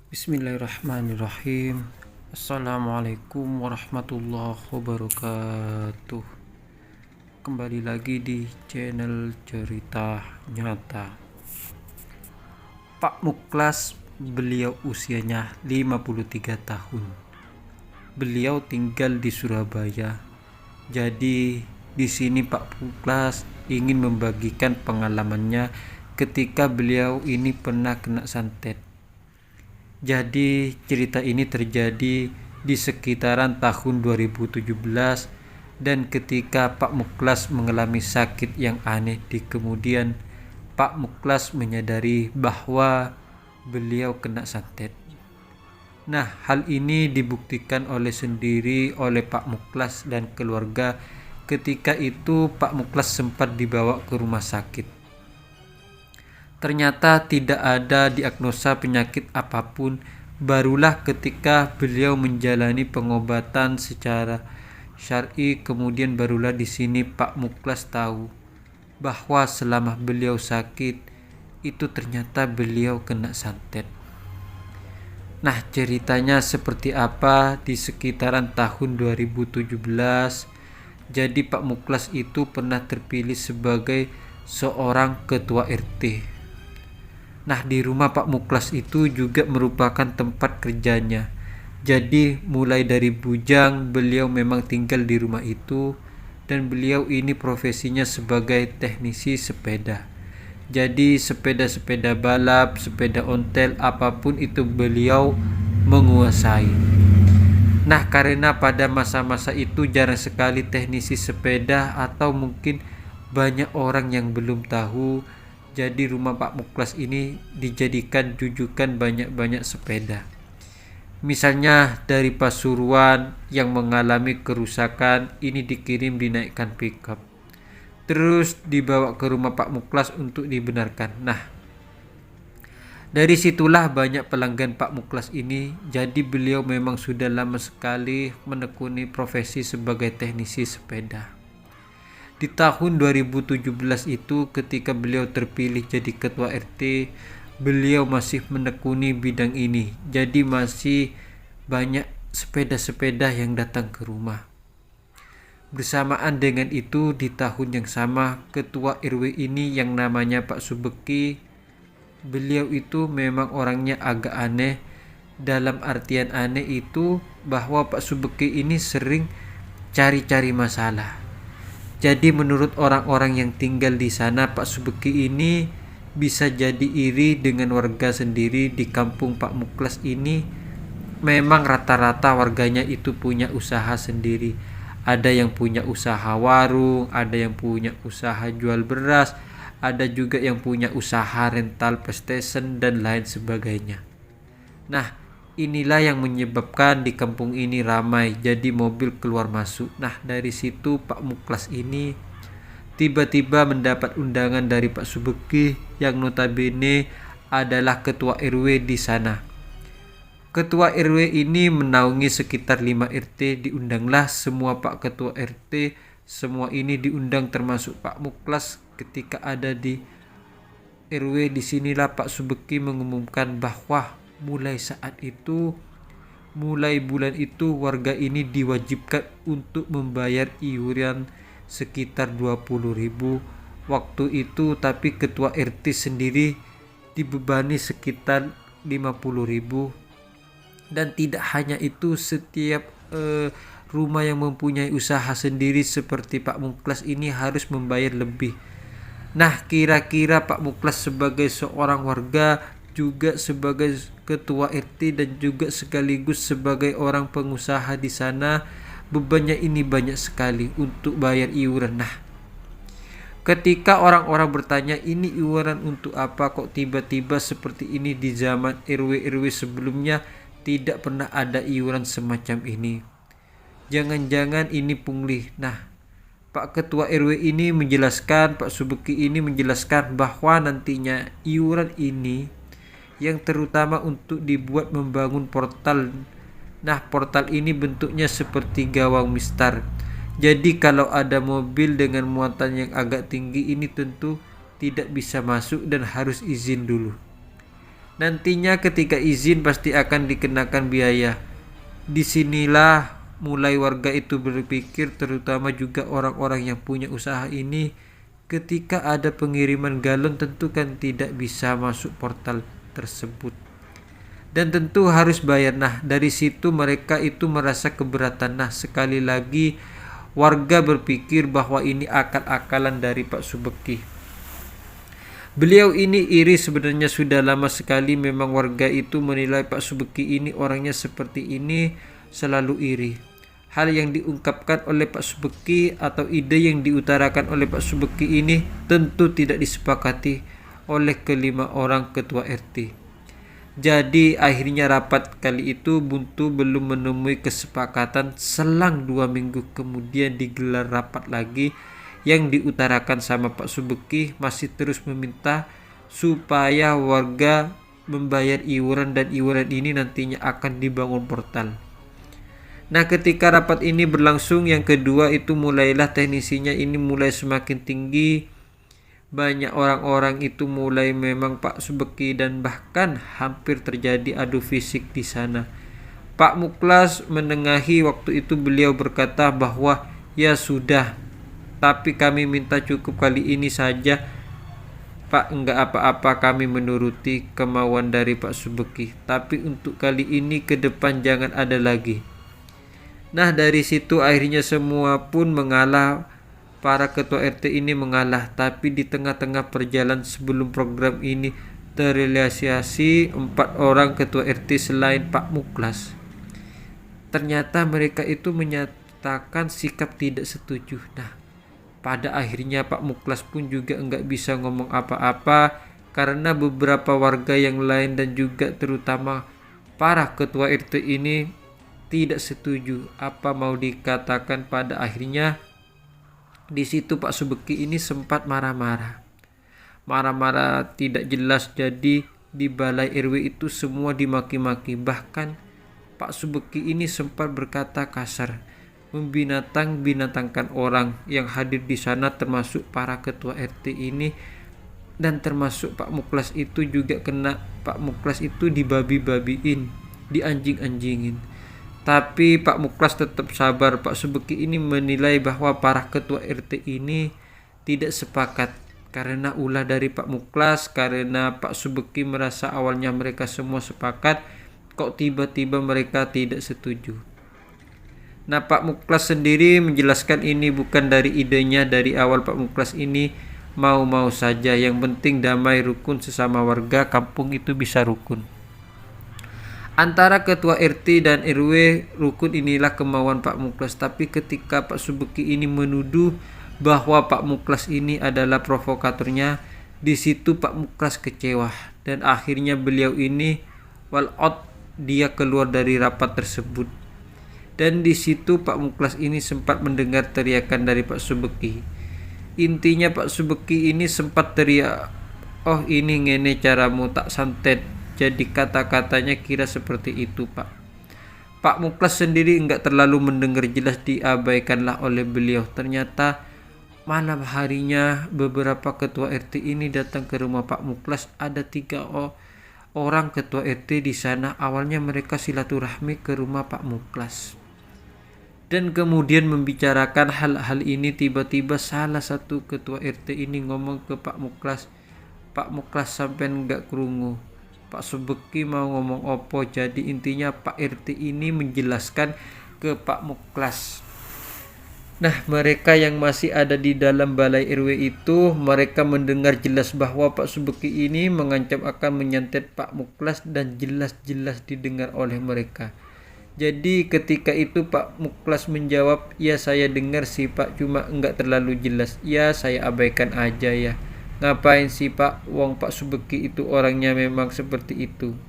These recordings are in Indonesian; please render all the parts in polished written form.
Bismillahirrahmanirrahim. Assalamualaikum warahmatullahi wabarakatuh. Kembali lagi di channel Cerita Nyata. Pak Muklas, beliau usianya 53 tahun. Beliau tinggal di Surabaya. Jadi di sini Pak Muklas ingin membagikan pengalamannya ketika beliau ini pernah kena santet. Jadi cerita ini terjadi di sekitaran tahun 2017 dan ketika Pak Muklas mengalami sakit yang aneh di kemudian Pak Muklas menyadari bahwa beliau kena santet. Nah, hal ini dibuktikan oleh Pak Muklas dan keluarga. Ketika itu Pak Muklas sempat dibawa ke rumah sakit. Ternyata tidak ada diagnosa penyakit apapun. Barulah ketika beliau menjalani pengobatan secara syar'i, kemudian barulah di sini Pak Muklas tahu bahwa selama beliau sakit itu ternyata beliau kena santet. Nah, ceritanya seperti apa di sekitaran tahun 2017. Jadi Pak Muklas itu pernah terpilih sebagai seorang ketua RT. Nah, di rumah Pak Muklas itu juga merupakan tempat kerjanya. Jadi mulai dari bujang beliau memang tinggal di rumah itu dan beliau ini profesinya sebagai teknisi sepeda. Jadi sepeda-sepeda balap, sepeda ontel, apapun itu beliau menguasai. Nah, karena pada masa-masa itu jarang sekali teknisi sepeda atau mungkin banyak orang yang belum tahu. Jadi rumah Pak Muklas ini dijadikan jujukan banyak-banyak sepeda. Misalnya dari Pasuruan yang mengalami kerusakan ini dikirim dinaikkan pickup. Terus dibawa ke rumah Pak Muklas untuk dibenarkan. Nah, dari situlah banyak pelanggan Pak Muklas ini. Jadi beliau memang sudah lama sekali menekuni profesi sebagai teknisi sepeda. Di tahun 2017 itu ketika beliau terpilih jadi ketua RT, beliau masih menekuni bidang ini. Jadi masih banyak sepeda-sepeda yang datang ke rumah. Bersamaan dengan itu di tahun yang sama ketua RW ini yang namanya Pak Subeki, beliau itu memang orangnya agak aneh. Dalam artian aneh itu bahwa Pak Subeki ini sering cari-cari masalah. Jadi menurut orang-orang yang tinggal di sana, Pak Subeki ini bisa jadi iri dengan warga sendiri di kampung Pak Muklas ini. Memang rata-rata warganya itu punya usaha sendiri. Ada yang punya usaha warung, ada yang punya usaha jual beras, ada juga yang punya usaha rental PlayStation dan lain sebagainya. Nah, inilah yang menyebabkan di kampung ini ramai, jadi mobil keluar masuk. Nah, dari situ Pak Muklas ini tiba-tiba mendapat undangan dari Pak Subeki yang notabene adalah ketua RW di sana. Ketua RW ini menaungi sekitar 5 RT, diundanglah semua Pak Ketua RT, semua ini diundang termasuk Pak Muklas. Ketika ada di RW disinilah Pak Subeki mengumumkan bahwa mulai bulan itu warga ini diwajibkan untuk membayar iuran sekitar 20.000 waktu itu, tapi ketua RT sendiri dibebani sekitar 50.000. Dan tidak hanya itu, setiap rumah yang mempunyai usaha sendiri seperti Pak Muklas ini harus membayar lebih. Nah, kira-kira Pak Muklas sebagai seorang warga, juga sebagai ketua RT dan juga sekaligus sebagai orang pengusaha di sana, bebannya ini banyak sekali untuk bayar iuran. Nah, ketika orang-orang bertanya ini iuran untuk apa, kok tiba-tiba seperti ini di zaman RW-RW sebelumnya tidak pernah ada iuran semacam ini. Jangan-jangan ini pungli. Nah, Pak Ketua RW ini menjelaskan, Pak Subeki ini menjelaskan bahwa nantinya iuran ini yang terutama untuk dibuat membangun portal. Nah, portal ini bentuknya seperti gawang mistar. Jadi kalau ada mobil dengan muatan yang agak tinggi ini tentu tidak bisa masuk dan harus izin dulu. Nantinya ketika izin pasti akan dikenakan biaya. Disinilah mulai warga itu berpikir, terutama juga orang-orang yang punya usaha ini, ketika ada pengiriman galon tentu kan tidak bisa masuk portal tersebut. Dan tentu harus bayar. Nah, dari situ mereka itu merasa keberatan. Nah, sekali lagi warga berpikir bahwa ini akal-akalan dari Pak Subeki. Beliau ini iri sebenarnya sudah lama sekali. Memang warga itu menilai Pak Subeki ini orangnya seperti ini, selalu iri. Hal yang diungkapkan oleh Pak Subeki atau ide yang diutarakan oleh Pak Subeki ini tentu tidak disepakati oleh kelima orang ketua RT. Jadi akhirnya rapat kali itu buntu, belum menemui kesepakatan. Selang 2 minggu kemudian digelar rapat lagi. Yang diutarakan sama Pak Subeki masih terus meminta supaya warga membayar iuran, dan iuran ini nantinya akan dibangun portal. Nah, ketika rapat ini berlangsung yang kedua itu mulailah teknisinya ini mulai semakin tinggi. Banyak orang-orang itu mulai memang Pak Subeki, dan bahkan hampir terjadi adu fisik di sana. Pak Muklas menengahi waktu itu, beliau berkata bahwa ya sudah, tapi kami minta cukup kali ini saja Pak, enggak apa-apa, kami menuruti kemauan dari Pak Subeki, tapi untuk kali ini ke depan jangan ada lagi. Nah, dari situ akhirnya semua pun mengalah. Para ketua RT ini mengalah, tapi di tengah-tengah perjalanan sebelum program ini terrealisasi 4 orang ketua RT selain Pak Muklas. Ternyata mereka itu menyatakan sikap tidak setuju. Nah, pada akhirnya Pak Muklas pun juga enggak bisa ngomong apa-apa karena beberapa warga yang lain dan juga terutama para ketua RT ini tidak setuju. Apa mau dikatakan, pada akhirnya di situ Pak Subeki ini sempat marah-marah tidak jelas. Jadi di balai RW itu semua dimaki-maki. Bahkan Pak Subeki ini sempat berkata kasar, membinatang-binatangkan orang yang hadir di sana, termasuk para ketua RT ini, dan termasuk Pak Muklas itu juga kena. Pak Muklas itu dibabi-babiin, dianjing-anjingin. Tapi Pak Muklas tetap sabar. Pak Subeki ini menilai bahwa para ketua RT ini tidak sepakat karena ulah dari Pak Muklas, karena Pak Subeki merasa awalnya mereka semua sepakat, kok tiba-tiba mereka tidak setuju. Nah, Pak Muklas sendiri menjelaskan ini bukan dari idenya. Dari awal Pak Muklas ini mau-mau saja, yang penting damai, rukun sesama warga kampung itu bisa rukun. Antara ketua RT dan RW rukun, inilah kemauan Pak Muklas. Tapi ketika Pak Subeki ini menuduh bahwa Pak Muklas ini adalah provokatornya, di situ Pak Muklas kecewa dan akhirnya beliau ini wall out, dia keluar dari rapat tersebut. Dan di situ Pak Muklas ini sempat mendengar teriakan dari Pak Subeki. Intinya Pak Subeki ini sempat teriak, "Oh, ini ngene caramu, tak santet." Jadi kata-katanya kira seperti itu, Pak. Pak Muklas sendiri enggak terlalu mendengar, jelas diabaikanlah oleh beliau. Ternyata malam harinya beberapa ketua RT ini datang ke rumah Pak Muklas. Ada 3 orang ketua RT di sana. Awalnya mereka silaturahmi ke rumah Pak Muklas dan kemudian membicarakan hal-hal ini. Tiba-tiba salah satu ketua RT ini ngomong ke Pak Muklas, "Pak Muklas sampean enggak krungu Pak Subeki mau ngomong opo?" Jadi intinya Pak RT ini menjelaskan ke Pak Muklas. Nah, mereka yang masih ada di dalam balai RW itu, mereka mendengar jelas bahwa Pak Subeki ini mengancam akan menyantet Pak Muklas, dan jelas-jelas didengar oleh mereka. Jadi ketika itu Pak Muklas menjawab, "Ya saya dengar sih Pak, cuma enggak terlalu jelas. Ya saya abaikan aja ya. Ngapain sih Pak, wong Pak Subeki itu orangnya memang seperti itu."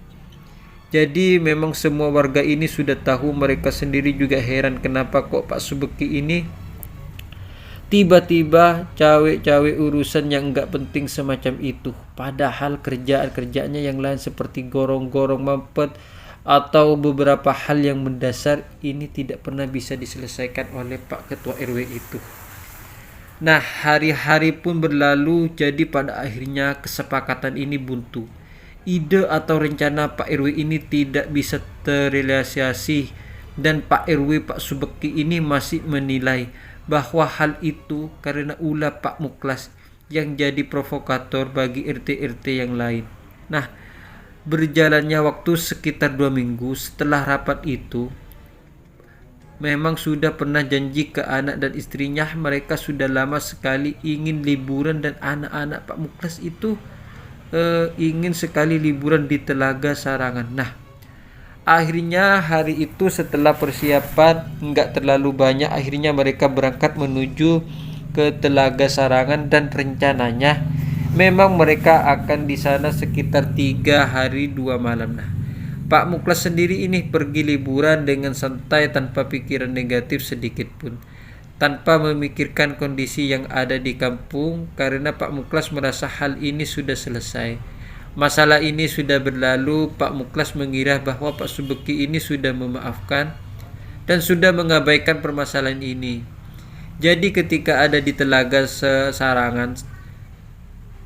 Jadi memang semua warga ini sudah tahu. Mereka sendiri juga heran kenapa kok Pak Subeki ini tiba-tiba cawe-cawe urusan yang enggak penting semacam itu. Padahal kerjaan-kerjaannya yang lain seperti gorong-gorong mampet atau beberapa hal yang mendasar ini tidak pernah bisa diselesaikan oleh Pak Ketua RW itu. Nah, hari-hari pun berlalu, jadi pada akhirnya kesepakatan ini buntu. ide atau rencana Pak RW ini tidak bisa terrealisasi, dan Pak RW Pak Subeki ini masih menilai bahwa hal itu karena ulah Pak Muklas yang jadi provokator bagi RT-RT yang lain. Nah, berjalannya waktu sekitar 2 minggu setelah rapat itu, memang sudah pernah janji ke anak dan istrinya mereka sudah lama sekali ingin liburan, dan anak-anak Pak Muklas itu ingin sekali liburan di Telaga Sarangan. Nah, akhirnya hari itu setelah persiapan nggak terlalu banyak, akhirnya mereka berangkat menuju ke Telaga Sarangan, dan rencananya memang mereka akan di sana sekitar 3 hari 2 malam. Nah, Pak Muklas sendiri ini pergi liburan dengan santai tanpa pikiran negatif sedikit pun, tanpa memikirkan kondisi yang ada di kampung, karena Pak Muklas merasa hal ini sudah selesai. Masalah ini sudah berlalu. Pak Muklas mengira bahwa Pak Subeki ini sudah memaafkan dan sudah mengabaikan permasalahan ini. Jadi ketika ada di Telaga Sarangan,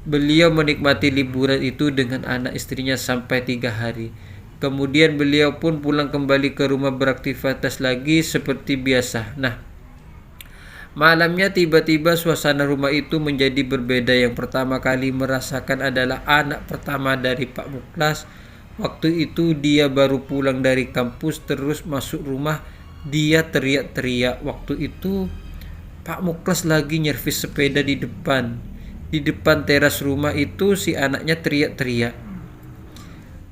beliau menikmati liburan itu dengan anak istrinya sampai 3 hari. Kemudian beliau pun pulang kembali ke rumah beraktivitas lagi seperti biasa. Nah, malamnya tiba-tiba suasana rumah itu menjadi berbeda. Yang pertama kali merasakan adalah anak pertama dari Pak Muklas. Waktu itu dia baru pulang dari kampus, terus masuk rumah dia teriak-teriak. Waktu itu Pak Muklas lagi nyervis sepeda di depan. Di depan teras rumah itu si anaknya teriak-teriak,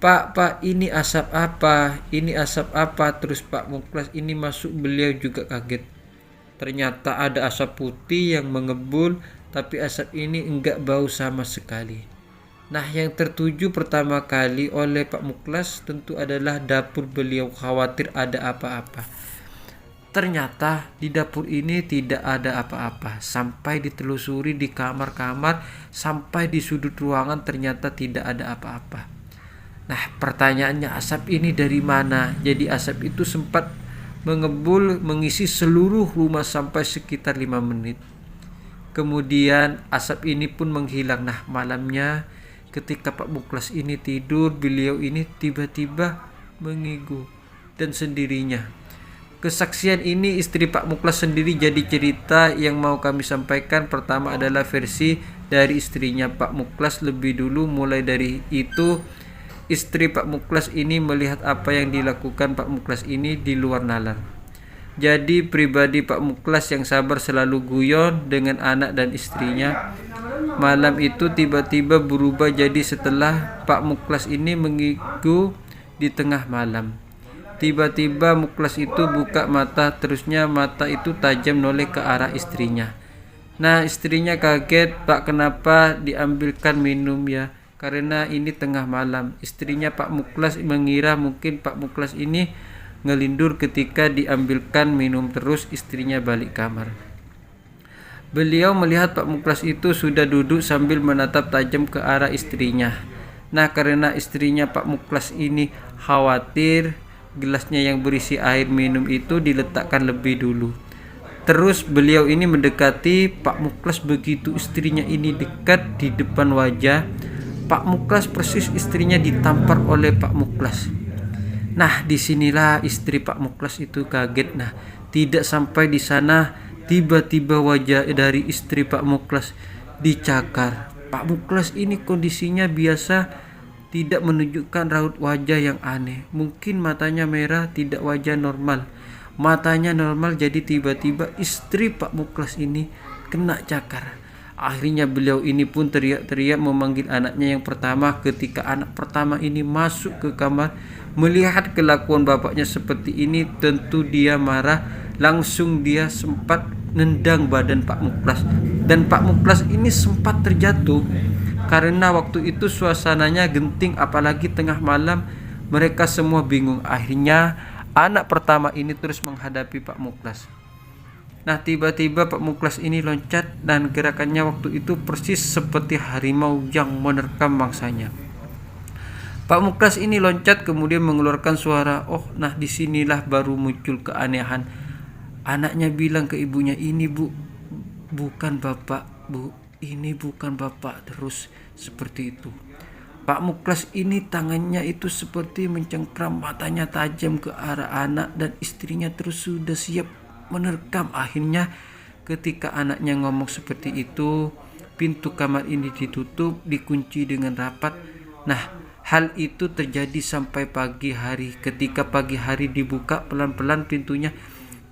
Pak, ini asap apa? Ini asap apa? Terus Pak Muklas ini masuk, beliau juga kaget. Ternyata ada asap putih yang mengebul, tapi asap ini enggak bau sama sekali. Nah, yang tertuju pertama kali oleh Pak Muklas tentu adalah dapur. Beliau khawatir ada apa-apa. Ternyata di dapur ini tidak ada apa-apa. Sampai ditelusuri di kamar-kamar, sampai di sudut ruangan, ternyata tidak ada apa-apa. Nah, pertanyaannya, asap ini dari mana? Jadi asap itu sempat mengebul mengisi seluruh rumah sampai sekitar 5 menit. Kemudian asap ini pun menghilang. Nah, malamnya ketika Pak Muklas ini tidur, beliau ini tiba-tiba mengigu dan sendirinya. Kesaksian ini istri Pak Muklas sendiri jadi cerita yang mau kami sampaikan. Pertama adalah versi dari istrinya Pak Muklas lebih dulu. Mulai dari itu, istri Pak Muklas ini melihat apa yang dilakukan Pak Muklas ini di luar nalar. Jadi pribadi Pak Muklas yang sabar selalu guyon dengan anak dan istrinya, malam itu tiba-tiba berubah jadi setelah Pak Muklas ini mengigu di tengah malam. Tiba-tiba Muklas itu buka mata, terusnya mata itu tajam noleh ke arah istrinya. Nah, istrinya kaget, Pak kenapa diambilkan minum ya? Karena ini tengah malam. Istrinya Pak Muklas mengira mungkin Pak Muklas ini ngelindur ketika diambilkan minum, terus istrinya balik kamar. Beliau melihat Pak Muklas itu sudah duduk sambil menatap tajam ke arah istrinya. Nah, karena istrinya Pak Muklas ini khawatir, gelasnya yang berisi air minum itu diletakkan lebih dulu. Terus beliau ini mendekati Pak Muklas. Begitu istrinya ini dekat di depan wajah Pak Muklas, persis istrinya ditampar oleh Pak Muklas. Nah, disinilah istri Pak Muklas itu kaget. Nah, tidak sampai di sana, tiba-tiba wajah dari istri Pak Muklas dicakar. Pak Muklas ini kondisinya biasa, tidak menunjukkan raut wajah yang aneh. Mungkin matanya merah, tidak wajah normal. Matanya normal, jadi tiba-tiba istri Pak Muklas ini kena cakar. Akhirnya beliau ini pun teriak-teriak memanggil anaknya yang pertama. Ketika anak pertama ini masuk ke kamar, melihat kelakuan bapaknya seperti ini, tentu dia marah. Langsung dia sempat nendang badan Pak Muklas, dan Pak Muklas ini sempat terjatuh. Karena waktu itu suasananya genting, apalagi tengah malam, mereka semua bingung. Akhirnya anak pertama ini terus menghadapi Pak Muklas. Nah, tiba-tiba Pak Muklas ini loncat, dan gerakannya waktu itu persis seperti harimau yang menerkam mangsanya. Pak Muklas ini loncat kemudian mengeluarkan suara, "Oh." Nah, disinilah baru muncul keanehan. Anaknya bilang ke ibunya, "Ini Bu, bukan Bapak, Bu. Ini bukan Bapak." Terus seperti itu. Pak Muklas ini tangannya itu seperti mencengkram, matanya tajam ke arah anak dan istrinya, terus sudah siap menerkam. Akhirnya ketika anaknya ngomong seperti itu, pintu kamar ini ditutup, dikunci dengan rapat. Nah, hal itu terjadi sampai pagi hari. Ketika pagi hari dibuka pelan-pelan pintunya,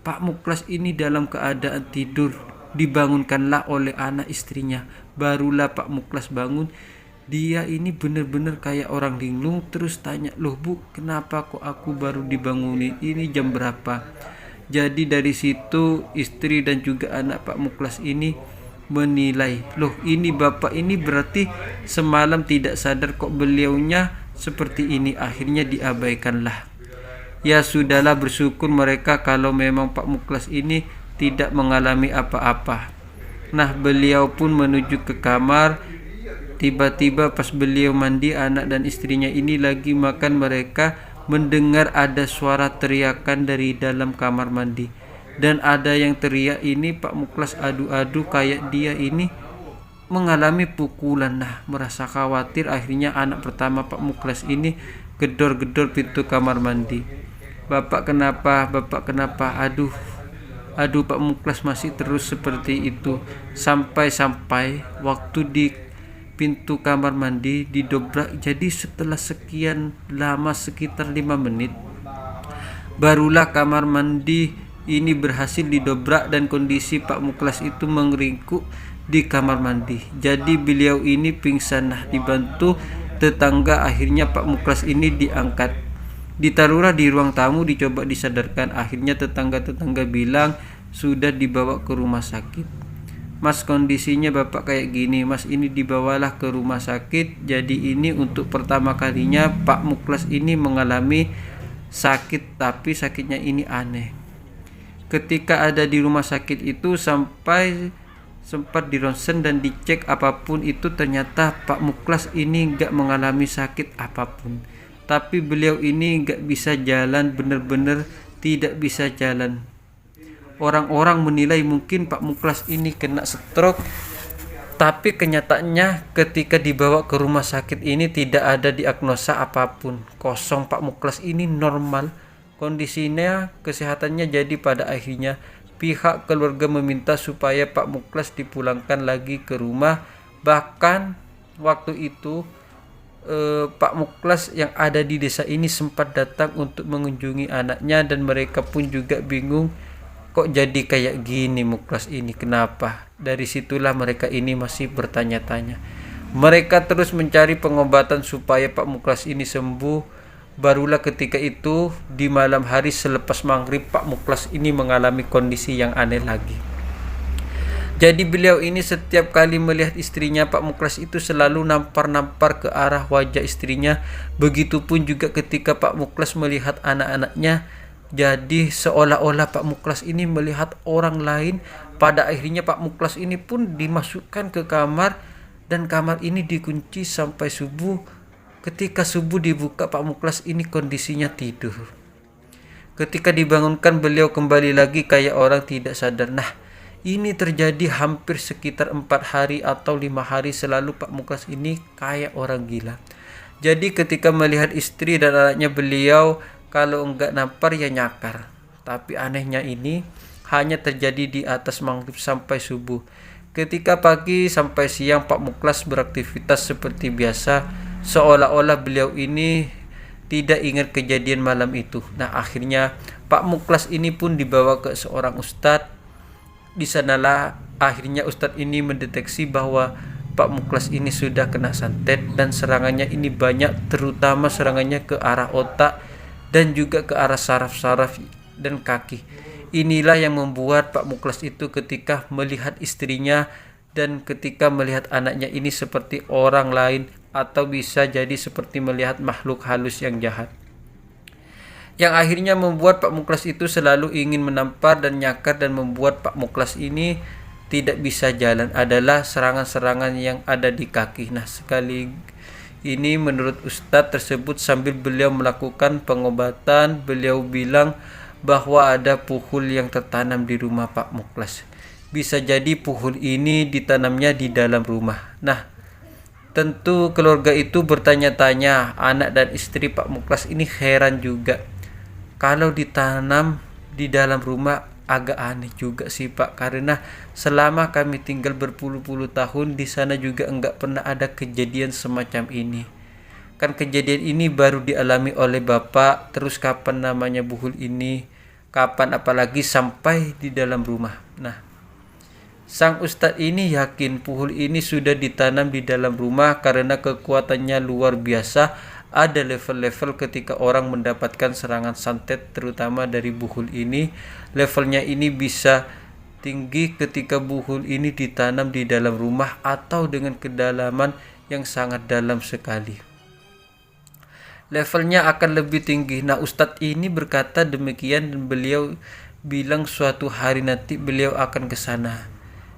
Pak Muklas ini dalam keadaan tidur, dibangunkanlah oleh anak istrinya. Barulah Pak Muklas bangun. Dia ini benar-benar kayak orang linglung, terus tanya, "Loh Bu, kenapa kok aku baru dibangunin? Ini jam berapa?" Jadi dari situ istri dan juga anak Pak Muklas ini menilai, "Loh, ini bapak ini berarti semalam tidak sadar kok beliaunya seperti ini." Akhirnya diabaikanlah. Ya sudahlah, bersyukur mereka kalau memang Pak Muklas ini tidak mengalami apa-apa. Nah, beliau pun menuju ke kamar. Tiba-tiba pas beliau mandi, anak dan istrinya ini lagi makan, mereka mendengar ada suara teriakan dari dalam kamar mandi. Dan ada yang teriak ini Pak Muklas adu-adu kayak dia ini mengalami pukulan. Nah, merasa khawatir, akhirnya anak pertama Pak Muklas ini gedor-gedor pintu kamar mandi. Bapak kenapa? Bapak kenapa? Aduh, Pak Muklas masih terus seperti itu. Sampai-sampai waktu di pintu kamar mandi didobrak. Jadi setelah sekian lama, sekitar 5 menit, barulah kamar mandi ini berhasil didobrak dan kondisi Pak Muklas itu mengeringkuk di kamar mandi. Jadi beliau ini pingsan. Nah, dibantu tetangga, akhirnya Pak Muklas ini diangkat. Ditaruhlah di ruang tamu, dicoba disadarkan. Akhirnya tetangga-tetangga bilang sudah dibawa ke rumah sakit. "Mas, kondisinya bapak kayak gini, Mas, ini dibawalah ke rumah sakit." Jadi ini untuk pertama kalinya Pak Muklas ini mengalami sakit, tapi sakitnya ini aneh. Ketika ada di rumah sakit itu sampai sempat dironsen dan dicek apapun itu, ternyata Pak Muklas ini gak mengalami sakit apapun. Tapi beliau ini gak bisa jalan, benar-benar tidak bisa jalan. Orang-orang menilai mungkin Pak Muklas ini kena stroke, tapi kenyataannya ketika dibawa ke rumah sakit ini tidak ada diagnosa apapun, kosong. Pak Muklas ini normal kondisinya, kesehatannya. Jadi pada akhirnya pihak keluarga meminta supaya Pak Muklas dipulangkan lagi ke rumah. Bahkan waktu itu Pak Muklas yang ada di desa ini sempat datang untuk mengunjungi anaknya, dan mereka pun juga bingung, kok jadi kayak gini Muklas ini, kenapa? Dari situlah mereka ini masih bertanya-tanya. Mereka terus mencari pengobatan supaya Pak Muklas ini sembuh. Barulah ketika itu di malam hari selepas maghrib, Pak Muklas ini mengalami kondisi yang aneh lagi. Jadi beliau ini setiap kali melihat istrinya, Pak Muklas itu selalu nampar-nampar ke arah wajah istrinya. Begitupun juga ketika Pak Muklas melihat anak-anaknya. Jadi seolah-olah Pak Muklas ini melihat orang lain. Pada akhirnya Pak Muklas ini pun dimasukkan ke kamar, dan kamar ini dikunci sampai subuh. Ketika subuh dibuka, Pak Muklas ini kondisinya tidur. Ketika dibangunkan, beliau kembali lagi kayak orang tidak sadar. Nah, ini terjadi hampir sekitar 4 hari atau 5 hari selalu Pak Muklas ini kayak orang gila. Jadi ketika melihat istri dan anaknya beliau, kalau enggak nampar ya nyakar. Tapi anehnya ini hanya terjadi di atas maghrib sampai subuh. Ketika pagi sampai siang Pak Muklas beraktivitas seperti biasa, seolah-olah beliau ini tidak ingat kejadian malam itu. Nah, akhirnya Pak Muklas ini pun dibawa ke seorang ustadz. Di sanalah akhirnya ustadz ini mendeteksi bahwa Pak Muklas ini sudah kena santet, dan serangannya ini banyak, terutama serangannya ke arah otak dan juga ke arah saraf-saraf dan kaki. Inilah yang membuat Pak Muklas itu ketika melihat istrinya dan ketika melihat anaknya ini seperti orang lain, atau bisa jadi seperti melihat makhluk halus yang jahat. Yang akhirnya membuat Pak Muklas itu selalu ingin menampar dan nyakar, dan membuat Pak Muklas ini tidak bisa jalan adalah serangan-serangan yang ada di kaki. Nah, sekali ini menurut ustadz tersebut, sambil beliau melakukan pengobatan, beliau bilang bahwa ada puhul yang tertanam di rumah Pak Muklas. Bisa jadi puhul ini ditanamnya di dalam rumah. Nah, Tentu keluarga itu bertanya-tanya, anak dan istri Pak Muklas ini heran juga. Kalau ditanam di dalam rumah agak aneh juga sih Pak, karena selama kami tinggal berpuluh-puluh tahun di sana juga enggak pernah ada kejadian semacam ini. Kan kejadian ini baru dialami oleh Bapak, terus kapan namanya buhul ini, kapan apalagi sampai di dalam rumah. Nah, sang ustadz ini yakin puhul ini sudah ditanam di dalam rumah karena kekuatannya luar biasa. Ada level-level ketika orang mendapatkan serangan santet terutama dari buhul ini. Levelnya ini bisa tinggi ketika buhul ini ditanam di dalam rumah atau dengan kedalaman yang sangat dalam sekali. Levelnya akan lebih tinggi. Nah, ustadz ini berkata demikian dan beliau bilang suatu hari nanti beliau akan ke sana.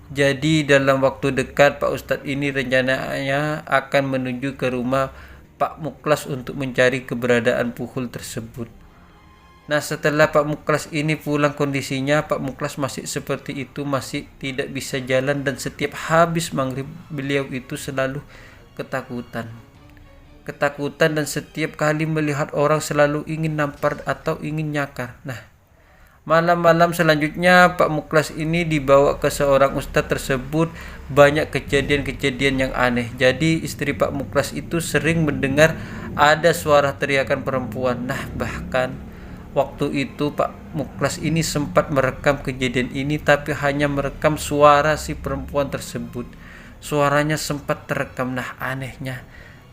Jadi dalam waktu dekat Pak Ustadz ini rencananya akan menuju ke rumah Pak Muklas untuk mencari keberadaan puhul tersebut. Nah, setelah Pak Muklas ini pulang, kondisinya Pak Muklas masih seperti itu, masih tidak bisa jalan, dan setiap habis maghrib beliau itu selalu ketakutan dan setiap kali melihat orang selalu ingin nampar atau ingin nyakar. Nah, malam-malam selanjutnya Pak Muklas ini dibawa ke seorang ustadz tersebut. Banyak kejadian-kejadian yang aneh. Jadi istri Pak Muklas itu sering mendengar ada suara teriakan perempuan. Nah, bahkan waktu itu Pak Muklas ini sempat merekam kejadian ini, tapi hanya merekam suara si perempuan tersebut. Suaranya sempat terekam. Nah, anehnya,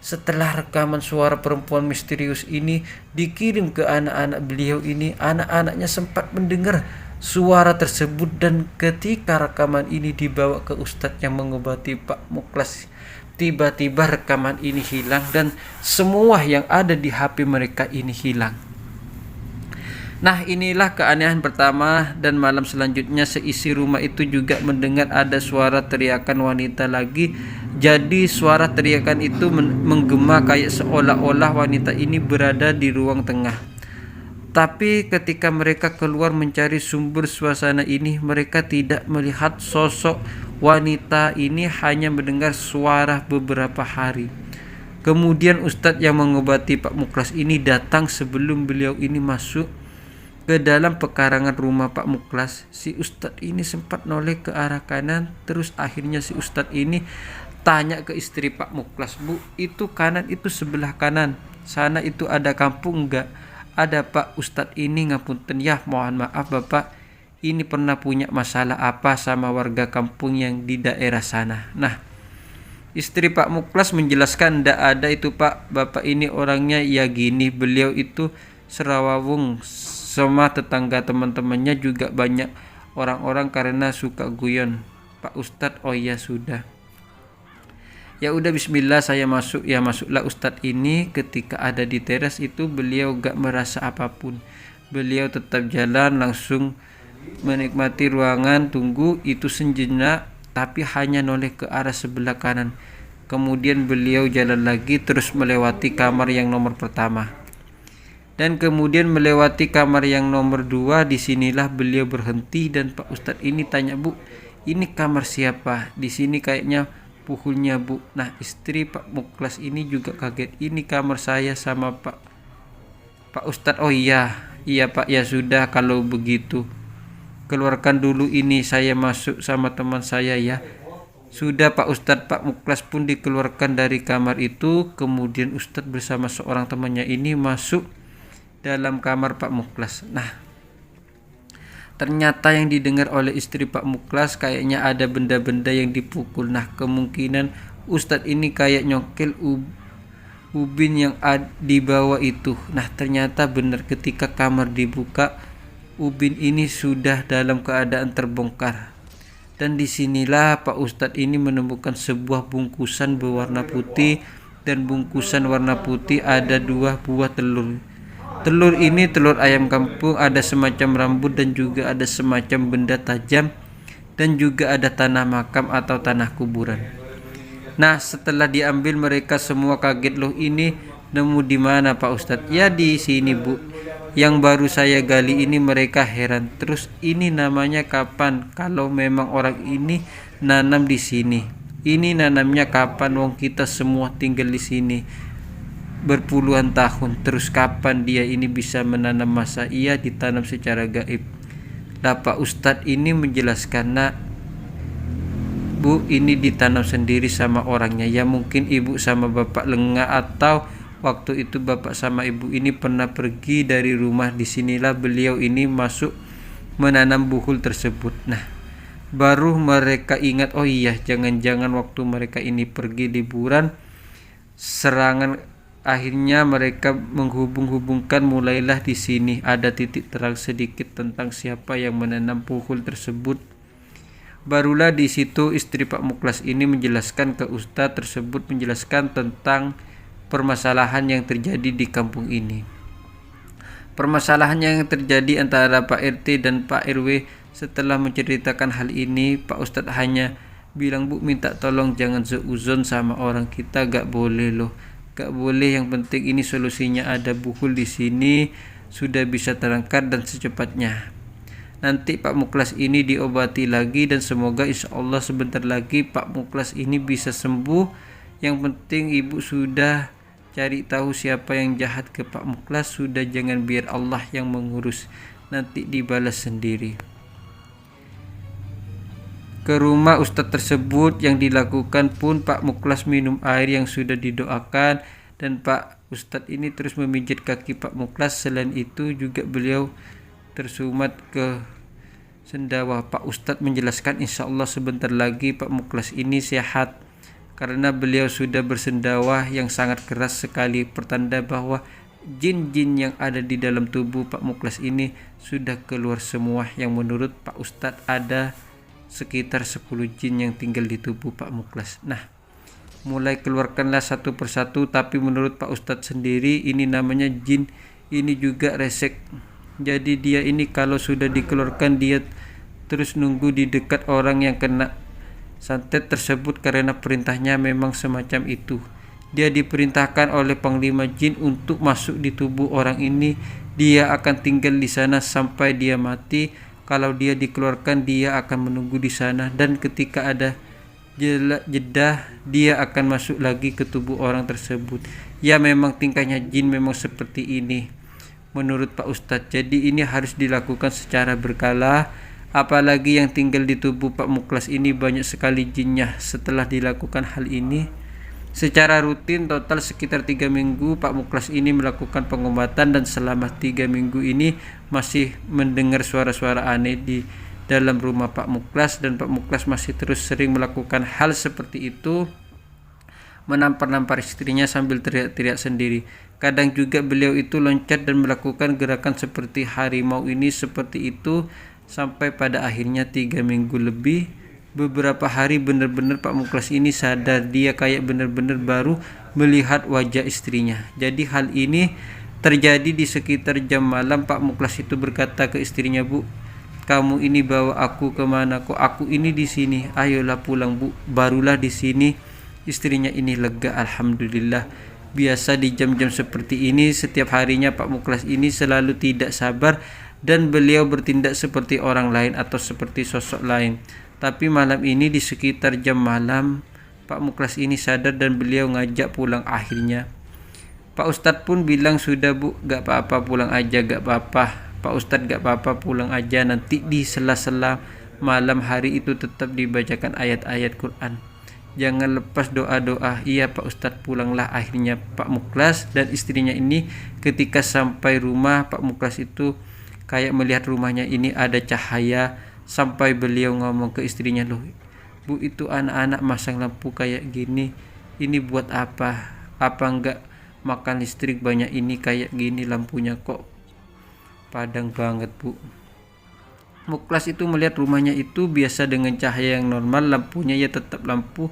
setelah rekaman suara perempuan misterius ini dikirim ke anak-anak beliau ini, anak-anaknya sempat mendengar suara tersebut, dan ketika rekaman ini dibawa ke ustadz yang mengobati Pak Muklas, tiba-tiba rekaman ini hilang dan semua yang ada di HP mereka ini hilang. Nah, inilah keanehan pertama, dan malam selanjutnya seisi rumah itu juga mendengar ada suara teriakan wanita lagi. Jadi suara teriakan itu menggema kayak seolah-olah wanita ini berada di ruang tengah. Tapi ketika mereka keluar mencari sumber suasana ini, mereka tidak melihat sosok wanita ini, hanya mendengar suara beberapa hari. Kemudian ustadz yang mengobati Pak Muklas ini datang. Sebelum beliau ini masuk ke dalam pekarangan rumah Pak Muklas, si ustadz ini sempat noleh ke arah kanan. Terus akhirnya si ustadz ini tanya ke istri Pak Muklas, "Bu, itu kanan itu sebelah kanan, sana itu ada kampung enggak?" "Ada Pak." Ustadz ini ngapunten, "Ya, mohon maaf Bapak, ini pernah punya masalah apa sama warga kampung yang di daerah sana?" Nah, istri Pak Muklas menjelaskan, "Ndak ada itu Pak, Bapak ini orangnya ya gini, beliau itu serawawung sama tetangga, teman-temannya juga banyak orang-orang karena suka guyon." "Pak Ustadz, oh ya sudah. Ya udah, bismillah, saya masuk." Ya masuklah ustadz ini. Ketika ada di teras itu beliau gak merasa apapun. Beliau tetap jalan, langsung menikmati ruangan tunggu itu sejenak, tapi hanya noleh ke arah sebelah kanan. Kemudian beliau jalan lagi, terus melewati kamar yang nomor pertama, dan kemudian melewati kamar yang nomor 2. Disinilah beliau berhenti, dan Pak Ustadz ini tanya, "Bu, ini kamar siapa? Di sini kayaknya puhulnya, Bu." Nah, istri Pak Muklas ini juga kaget, "Ini kamar saya sama Pak Ustadz." "Oh iya Pak, ya sudah kalau begitu, keluarkan dulu ini, saya masuk sama teman saya ya." Sudah Pak Ustadz. Pak Muklas pun dikeluarkan dari kamar itu. Kemudian Ustadz bersama seorang temannya ini masuk dalam kamar Pak Muklas. Nah, ternyata yang didengar oleh istri Pak Muklas kayaknya ada benda-benda yang dipukul. Nah, kemungkinan ustadz ini kayak nyokel ubin yang di bawah itu. Nah, ternyata benar, ketika kamar dibuka, ubin ini sudah dalam keadaan terbongkar. Dan disinilah Pak Ustadz ini menemukan sebuah bungkusan berwarna putih, dan bungkusan warna putih ada 2 buah telur. Telur ini telur ayam kampung, ada semacam rambut dan juga ada semacam benda tajam, dan juga ada tanah makam atau tanah kuburan. Nah, setelah diambil mereka semua kaget, "Loh, ini nemu di mana Pak Ustadz?" "Ya di sini Bu, yang baru saya gali ini." Mereka heran, "Terus ini namanya kapan kalau memang orang ini nanam di sini?" Ini nanamnya kapan, wong kita semua tinggal di sini berpuluhan tahun. Terus kapan dia ini bisa menanam, masa ia ditanam secara gaib? Lah Pak Ustadz ini menjelaskan, nak Bu, ini ditanam sendiri sama orangnya. Ya mungkin ibu sama bapak lengah, atau waktu itu bapak sama ibu ini pernah pergi dari rumah. Disinilah beliau ini masuk menanam buhul tersebut. Nah, baru mereka ingat, oh iya, jangan-jangan waktu mereka ini pergi liburan, serangan. Akhirnya mereka menghubung-hubungkan, mulailah di sini ada titik terang sedikit tentang siapa yang menanam buhul tersebut. Barulah di situ istri Pak Muklas ini menjelaskan ke Ustadz tersebut, menjelaskan tentang permasalahan yang terjadi di kampung ini. Permasalahan yang terjadi antara Pak RT dan Pak RW. Setelah menceritakan hal ini, Pak Ustadz hanya bilang, Bu, minta tolong jangan seuzon sama orang kita, gak boleh loh, gak boleh. Yang penting ini solusinya ada, buhul di sini sudah bisa terangkat dan secepatnya. Nanti Pak Muklas ini diobati lagi dan semoga insya Allah sebentar lagi Pak Muklas ini bisa sembuh. Yang penting ibu sudah cari tahu siapa yang jahat ke Pak Muklas, sudah, jangan biar Allah yang mengurus, nanti dibalas sendiri. Ke rumah Ustadz tersebut yang dilakukan pun Pak Muklas minum air yang sudah didoakan, dan Pak Ustadz ini terus memijit kaki Pak Muklas. Selain itu juga beliau tersumat ke sendawa. Pak Ustadz menjelaskan insya Allah sebentar lagi Pak Muklas ini sehat, karena beliau sudah bersendawa yang sangat keras sekali, pertanda bahwa jin-jin yang ada di dalam tubuh Pak Muklas ini sudah keluar semua. Yang menurut Pak Ustadz ada sekitar 10 jin yang tinggal di tubuh Pak Muklas. Nah, mulai keluarkanlah satu persatu, tapi menurut Pak Ustadz sendiri ini namanya jin ini juga resek. Jadi dia ini kalau sudah dikeluarkan, dia terus nunggu di dekat orang yang kena santet tersebut, karena perintahnya memang semacam itu. Dia diperintahkan oleh Panglima Jin untuk masuk di tubuh orang ini. Dia akan tinggal di sana sampai dia mati. Kalau dia dikeluarkan, dia akan menunggu di sana, dan ketika ada jeda dia akan masuk lagi ke tubuh orang tersebut. Ya memang tingkahnya jin memang seperti ini menurut Pak Ustadz. Jadi ini harus dilakukan secara berkala, apalagi yang tinggal di tubuh Pak Muklas ini banyak sekali jinnya. Setelah dilakukan hal ini secara rutin total sekitar 3 minggu, Pak Muklas ini melakukan pengobatan, dan selama 3 minggu ini masih mendengar suara-suara aneh di dalam rumah Pak Muklas, dan Pak Muklas masih terus sering melakukan hal seperti itu, menampar-nampar istrinya sambil teriak-teriak sendiri. Kadang juga beliau itu loncat dan melakukan gerakan seperti harimau ini seperti itu, sampai pada akhirnya 3 minggu lebih. Beberapa hari benar-benar Pak Muklas ini sadar, dia kayak benar-benar baru melihat wajah istrinya. Jadi hal ini terjadi di sekitar jam malam. Pak Muklas itu berkata ke istrinya, Bu, kamu ini bawa aku kemana? Kok aku ini di sini? Ayolah pulang, Bu. Barulah di sini istrinya ini lega, alhamdulillah. Biasa di jam-jam seperti ini setiap harinya Pak Muklas ini selalu tidak sabar, dan beliau bertindak seperti orang lain atau seperti sosok lain. Tapi malam ini di sekitar jam malam Pak Muklas ini sadar dan beliau ngajak pulang. Akhirnya Pak Ustadz pun bilang, sudah Bu, gak apa-apa, pulang aja, gak apa-apa Pak Ustadz, gak apa-apa, pulang aja. Nanti di sela-sela malam hari itu tetap dibacakan ayat-ayat Quran, jangan lepas doa-doa. Iya Pak Ustadz, pulanglah. Akhirnya Pak Muklas dan istrinya ini ketika sampai rumah, Pak Muklas itu kayak melihat rumahnya ini ada cahaya, sampai beliau ngomong ke istrinya, loh Bu, itu anak-anak masang lampu kayak gini, ini buat apa? Apa enggak makan listrik banyak ini kayak gini, lampunya kok padang banget, Bu. Muklas itu melihat rumahnya itu biasa dengan cahaya yang normal, lampunya ya tetap lampu.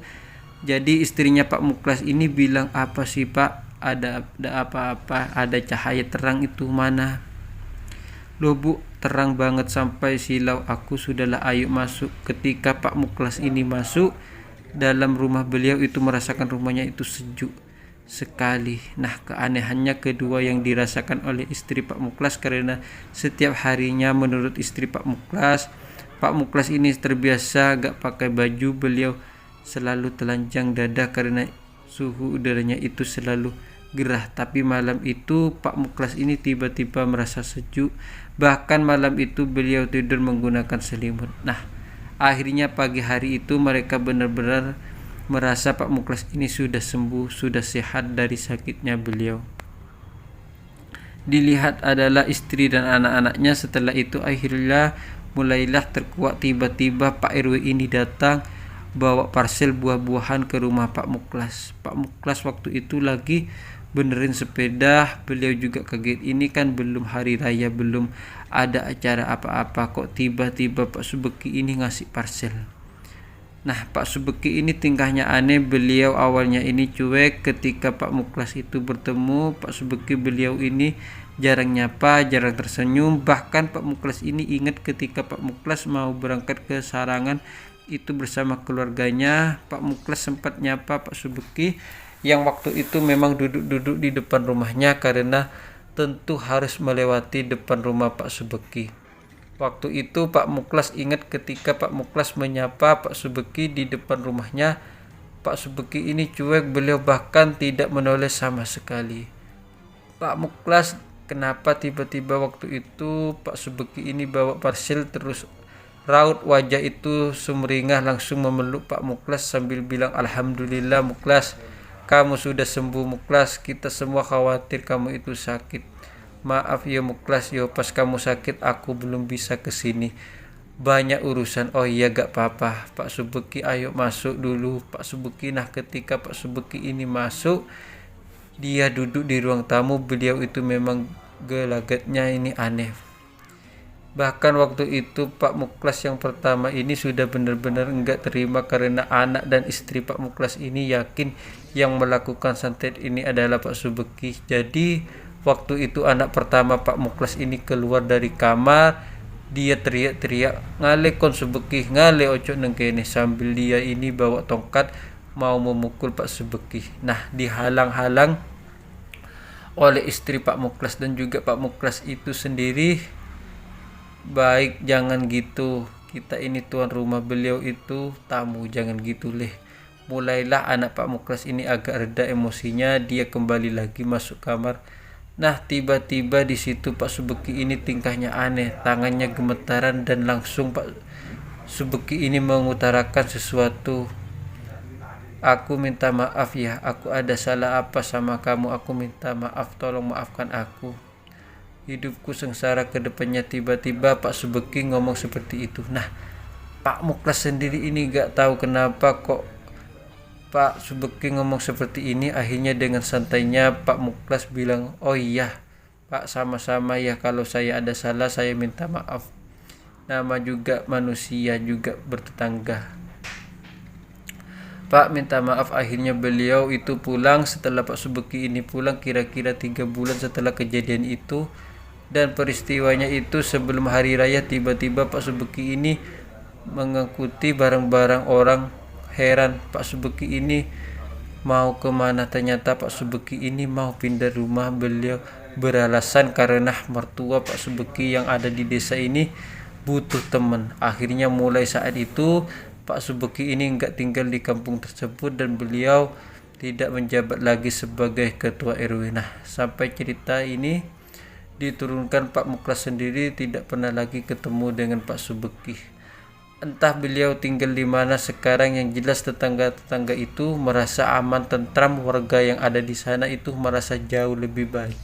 Jadi istrinya Pak Muklas ini bilang, apa sih Pak, ada apa-apa, ada cahaya terang itu mana? Loh Bu, terang banget sampai silau aku, sudahlah ayo masuk. Ketika Pak Muklas ini masuk dalam rumah beliau itu merasakan rumahnya itu sejuk sekali. Nah, keanehannya kedua yang dirasakan oleh istri Pak Muklas, karena setiap harinya menurut istri Pak Muklas ini terbiasa gak pakai baju. Beliau selalu telanjang dada karena suhu udaranya itu selalu gerah. Tapi malam itu Pak Muklas ini tiba-tiba merasa sejuk. Bahkan malam itu beliau tidur menggunakan selimut. Nah, akhirnya pagi hari itu mereka benar-benar merasa Pak Muklas ini sudah sembuh, sudah sehat dari sakitnya beliau. Dilihat adalah istri dan anak-anaknya. Setelah itu akhirnya mulailah terkuak. Tiba-tiba Pak RW ini datang bawa parcel buah-buahan ke rumah Pak Muklas. Pak Muklas waktu itu lagi benerin sepeda. Beliau juga kaget, ini kan belum hari raya, belum ada acara apa-apa, kok tiba-tiba Pak Subeki ini ngasih parcel. Nah, Pak Subeki ini tingkahnya aneh. Beliau awalnya ini cuek. Ketika Pak Muklas itu bertemu Pak Subeki, beliau ini jarang nyapa, jarang tersenyum. Bahkan Pak Muklas ini ingat ketika Pak Muklas mau berangkat ke Sarangan itu bersama keluarganya, Pak Muklas sempat nyapa Pak Subeki yang waktu itu memang duduk-duduk di depan rumahnya karena tentu harus melewati depan rumah Pak Subeki. Waktu itu Pak Muklas ingat ketika Pak Muklas menyapa Pak Subeki di depan rumahnya, Pak Subeki ini cuek, beliau bahkan tidak menoleh sama sekali. Pak Muklas, kenapa tiba-tiba waktu itu Pak Subeki ini bawa parcel terus raut wajah itu sumringah, langsung memeluk Pak Muklas sambil bilang, "Alhamdulillah Muklas, kamu sudah sembuh Muklas, kita semua khawatir kamu itu sakit. Maaf ya Muklas, yo pas kamu sakit aku belum bisa kesini, banyak urusan." "Oh iya gak apa-apa Pak Subeki, ayo masuk dulu Pak Subeki." Nah, ketika Pak Subeki ini masuk, dia duduk di ruang tamu. Beliau itu memang gelagatnya ini aneh. Bahkan waktu itu Pak Muklas yang pertama ini sudah benar-benar enggak terima karena anak dan istri Pak Muklas ini yakin yang melakukan santet ini adalah Pak Subeki. Jadi waktu itu anak pertama Pak Muklas ini keluar dari kamar, dia teriak-teriak, "Ngale kon Subeki, ngale ojo nengkene," sambil dia ini bawa tongkat mau memukul Pak Subeki. Nah, dihalang-halang oleh istri Pak Muklas dan juga Pak Muklas itu sendiri. "Baik, jangan gitu, kita ini tuan rumah, beliau itu tamu, jangan gitu leh." Mulailah anak Pak Muklas ini agak reda emosinya, dia kembali lagi masuk kamar. Nah, tiba-tiba di situ Pak Subeki ini tingkahnya aneh, tangannya gemetaran dan langsung Pak Subeki ini mengutarakan sesuatu. "Aku minta maaf ya, aku ada salah apa sama kamu, aku minta maaf, tolong maafkan aku. Hidupku sengsara ke depannya." Tiba-tiba Pak Subeki ngomong seperti itu. Nah, Pak Muklas sendiri ini gak tahu kenapa kok Pak Subeki ngomong seperti ini. Akhirnya dengan santainya Pak Muklas bilang, "Oh iya Pak, sama-sama ya, kalau saya ada salah saya minta maaf. Nama juga manusia, juga bertetangga. Pak minta maaf." Akhirnya beliau itu pulang. Setelah Pak Subeki ini pulang kira-kira 3 bulan setelah kejadian itu dan peristiwanya itu sebelum hari raya, tiba-tiba Pak Subeki ini mengikuti barang-barang orang. Heran, Pak Subeki ini mau kemana? Ternyata Pak Subeki ini mau pindah rumah. Beliau beralasan karena mertua Pak Subeki yang ada di desa ini butuh teman. Akhirnya mulai saat itu Pak Subeki ini enggak tinggal di kampung tersebut dan beliau tidak menjabat lagi sebagai ketua RW. Nah, sampai cerita ini diturunkan Pak Muklas sendiri tidak pernah lagi ketemu dengan Pak Subeki. Entah beliau tinggal di mana sekarang, yang jelas tetangga-tetangga itu merasa aman, tentram, warga yang ada di sana itu merasa jauh lebih baik.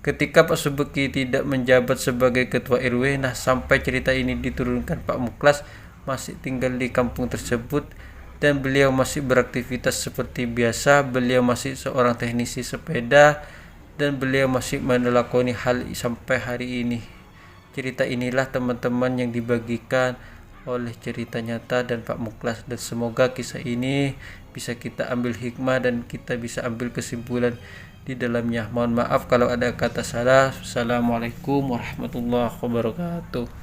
Ketika Pak Subeki tidak menjabat sebagai ketua RW, nah sampai cerita ini diturunkan Pak Muklas masih tinggal di kampung tersebut dan beliau masih beraktivitas seperti biasa. Beliau masih seorang teknisi sepeda dan beliau masih melakoni hal sampai hari ini. Cerita inilah teman-teman yang dibagikan oleh cerita nyata dan Pak Muklas, dan semoga kisah ini bisa kita ambil hikmah dan kita bisa ambil kesimpulan di dalamnya. Mohon maaf kalau ada kata salah. Assalamualaikum warahmatullahi wabarakatuh.